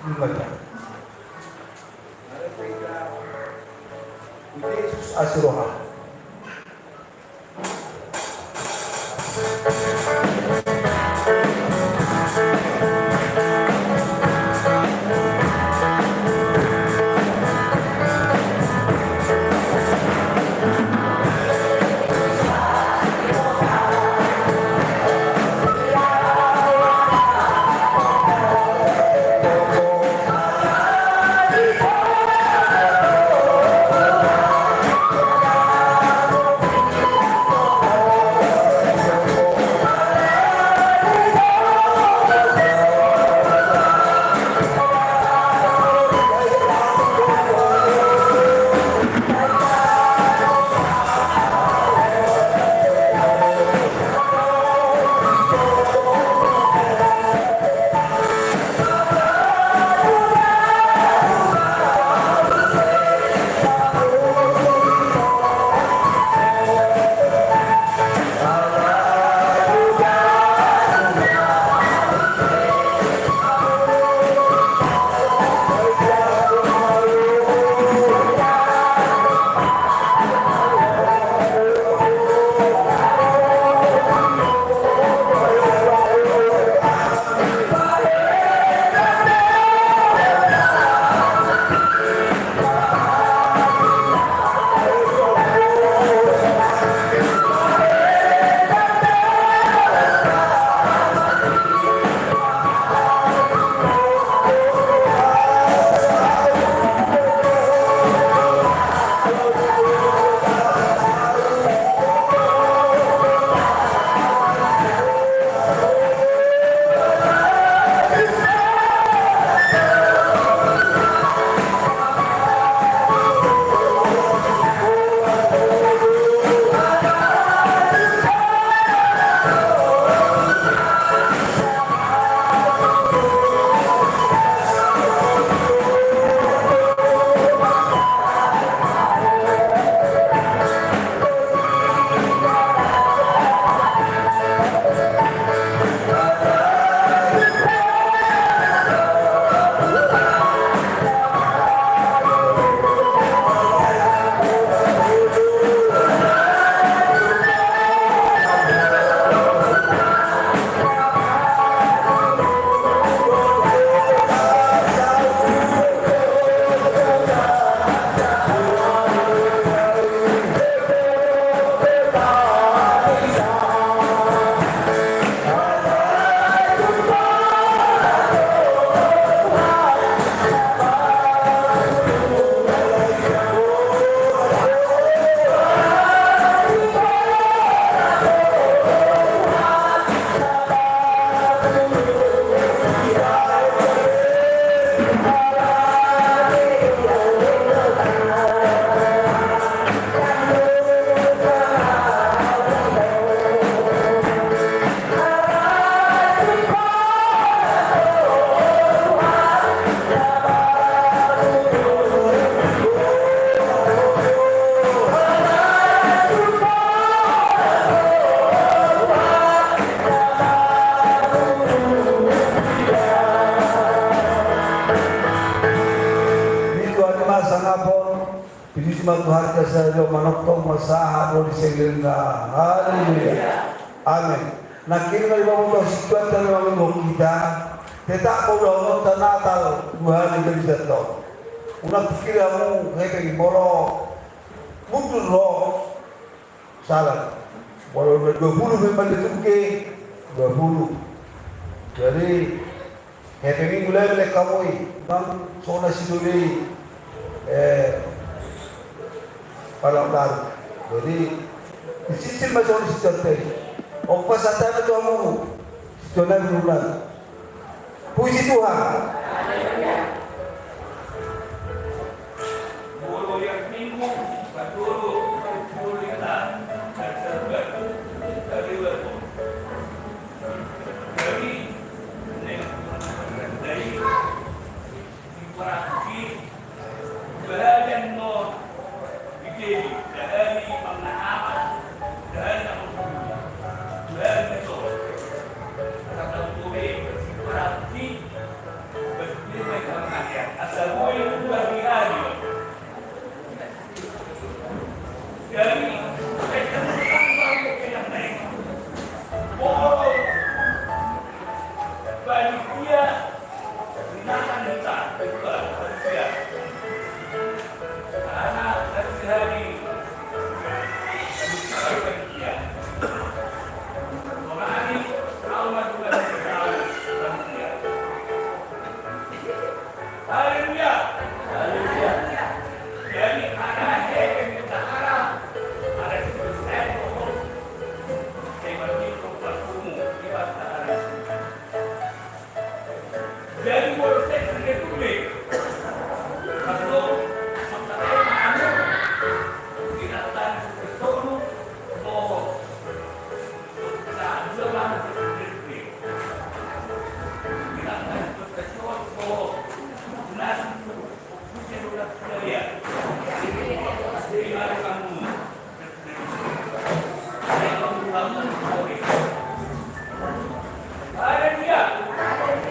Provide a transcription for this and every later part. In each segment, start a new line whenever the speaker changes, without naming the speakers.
Lumaya. Yesus Asiroha. Tuhan kesario manokto masaha no disegenda. Haleluya. Amin. Nakini kali bawa situasi dalam kita, tetap bodoh tenatal Tuhan itu jatuh. Una pikir kamu kayak bolo mundur loh salah. Bolo 20 memang ditukar 20. Jadi kayak mulai oleh kamu kan soalnya siduri Palang jadi sistem macam ni sistem apa sahaja itu kamu sistem berulang puji Tuhan.
dia gunakan kita kedua manusia karena dari hari dia orang ini Allah juga tahu manusia. Haleluya. Haleluya. Jadi ada yang kita harap ada sesuatu seperti berkumu di pasar. Jadi proses republik kalau masyarakat didatang ke seluruh bohong saat zaman republik didatang ke seluruh bohong dan sudah lihat di mana kamu ada dia.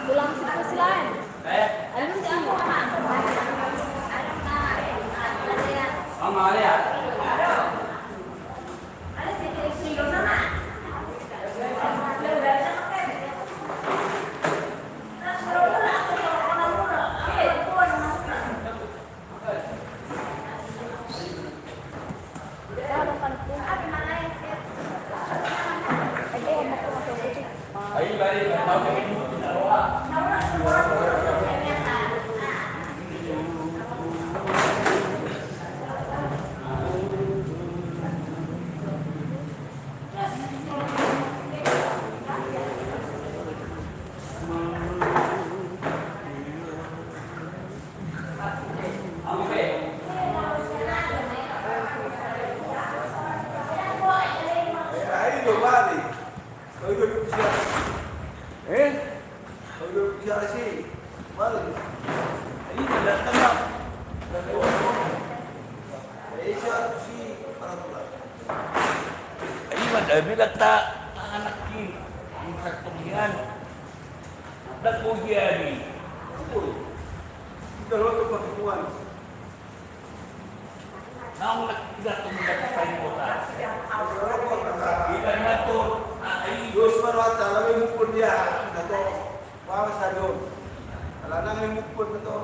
Pulang situ lain. Ano sih?
Mama ya. Ayo balik bila tak anak ini kemudian dan ujian
Kalau itu pertemuan,
namun tidak kemudian kain kota kita ngatur
Diyos marwata, alam mo po niya, na to, para sa doon. Wala nang limupon na to.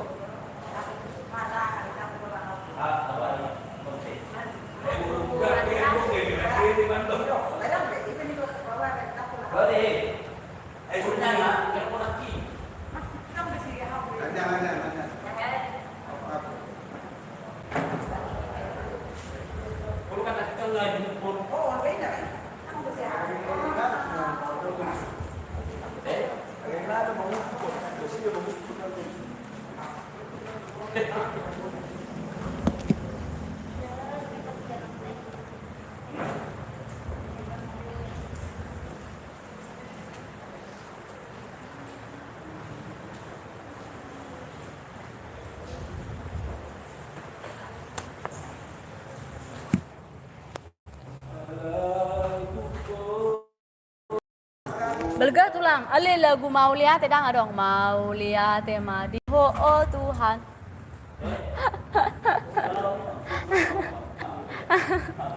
Belga tulang. Ali lagu mau lihat tidak dong. Mau lihat madi. Oh Tuhan.